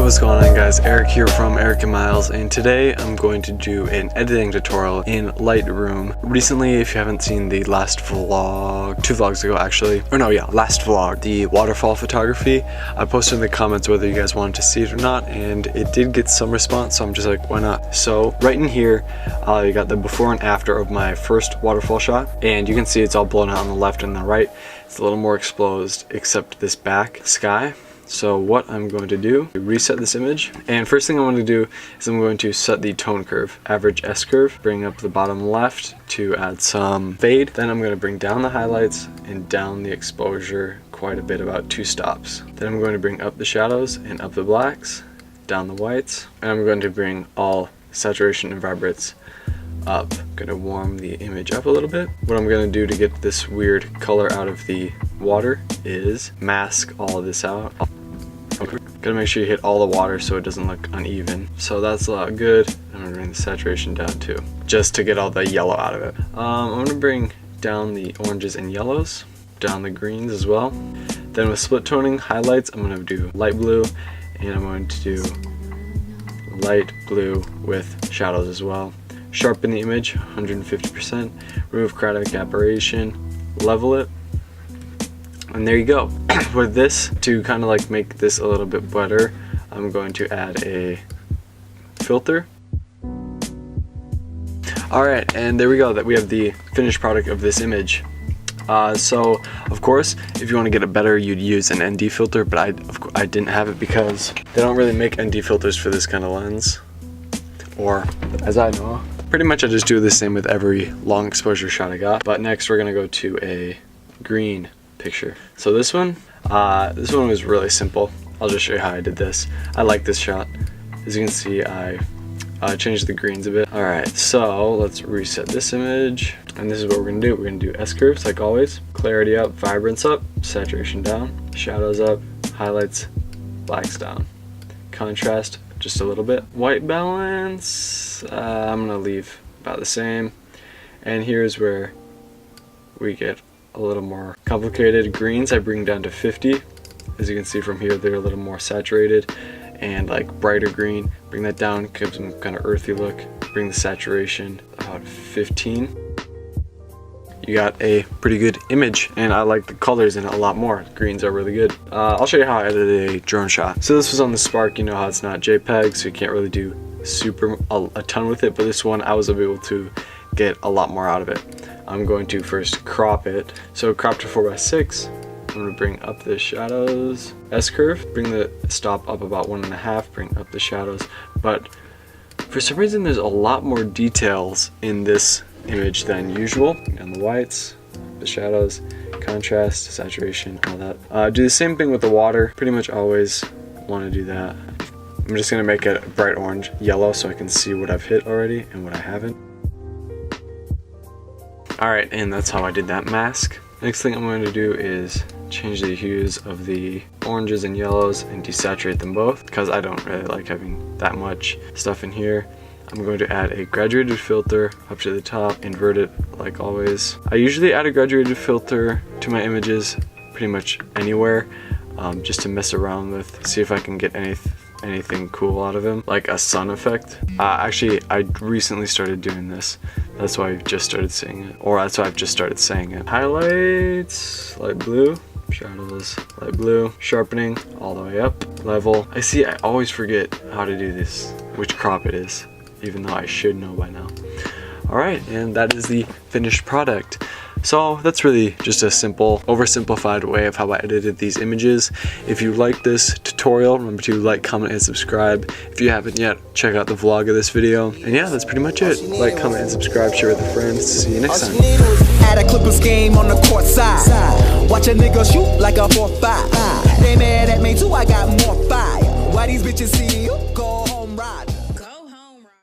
what's going on guys? Eric here from Eric and Miles, and today I'm going to do an editing tutorial in Lightroom. Recently, if you haven't seen the last vlog, 2 vlogs ago actually, or no, yeah, last vlog, the waterfall photography, I posted in the comments whether you guys wanted to see it or not, and it did get some response, so I'm just like, why not? So right in here, you got the before and after of my first waterfall shot, and you can see it's all blown out on the left and the right. It's a little more exposed except this back sky. So what I'm going to do, reset this image, and first thing I want to do is I'm going to set the tone curve, average S curve, bring up the bottom left to add some fade. Then I'm going to bring down the highlights and down the exposure quite a bit, about 2 stops. Then I'm going to bring up the shadows and up the blacks, down the whites, and I'm going to bring all saturation and vibrance up. I'm going to warm the image up a little bit. What I'm going to do to get this weird color out of the water is mask all of this out. Gotta make sure you hit all the water so it doesn't look uneven. So that's a lot good. I'm gonna bring the saturation down too, just to get all the yellow out of it. I'm gonna bring down the oranges and yellows, down the greens as well. Then with split toning highlights, I'm gonna do light blue, and I'm going to do light blue with shadows as well. Sharpen the image 150%, remove chromatic aberration, level it, and there you go. With this, to kind of like make this a little bit better, I'm going to add a filter. Alright, and there we go, that we have the finished product of this image. So of course, if you want to get it better, you'd use an ND filter, but I didn't have it because they don't really make ND filters for this kind of lens, or as I know. Pretty much I just do the same with every long exposure shot I got. But next we're gonna go to a green picture. So this one was really simple. I'll just show you how I did this. I like this shot. As you can see, I changed the greens a bit. Alright, so let's reset this image. And this is what we're gonna do. We're gonna do S curves like always. Clarity up, vibrance up, saturation down, shadows up, highlights, blacks down. Contrast just a little bit. White balance, I'm gonna leave about the same. And here's where we get a little more complicated. Greens I bring down to 50. As you can see from here, they're a little more saturated and like brighter green. Bring that down, gives them kind of earthy look. Bring the saturation about 15. You got a pretty good image, and I like the colors in it a lot more. The greens are really good. I'll show you how I edited a drone shot. So this was on the Spark. You know how it's not JPEG, so you can't really do a ton with it, but this one I was able to get a lot more out of it. I'm going to first crop it. So crop to 4:6. I'm going to bring up the shadows, S curve, bring the stop up about 1.5, bring up the shadows. But for some reason there's a lot more details in this image than usual. And the whites, the shadows, contrast, saturation, all that. Do the same thing with the water. Pretty much always want to do that. I'm just going to make it a bright orange yellow so I can see what I've hit already and what I haven't. Alright, and that's how I did that mask. Next thing I'm going to do is change the hues of the oranges and yellows and desaturate them both, because I don't really like having that much stuff in here. I'm going to add a graduated filter up to the top, invert it like always. I usually add a graduated filter to my images pretty much anywhere, just to mess around with, see if I can get anything cool out of them, like a sun effect. Actually, I recently started doing this. That's why I've just started seeing it, or that's why I've just started saying it. Highlights, light blue, shadows, light blue, sharpening all the way up, level. I always forget how to do this, which crop it is, even though I should know by now. Alright, and that is the finished product. So that's really just a simple, oversimplified way of how I edited these images. If you like this tutorial, remember to like, comment, and subscribe. If you haven't yet, check out the vlog of this video. And yeah, that's pretty much it. Like, comment, and subscribe, share with your friends. See you next time. At a Clippers game on the court side. Watch a nigga shoot like a 4-5. They mad at me too, I got more fire. Why these bitches see you? Go home ride.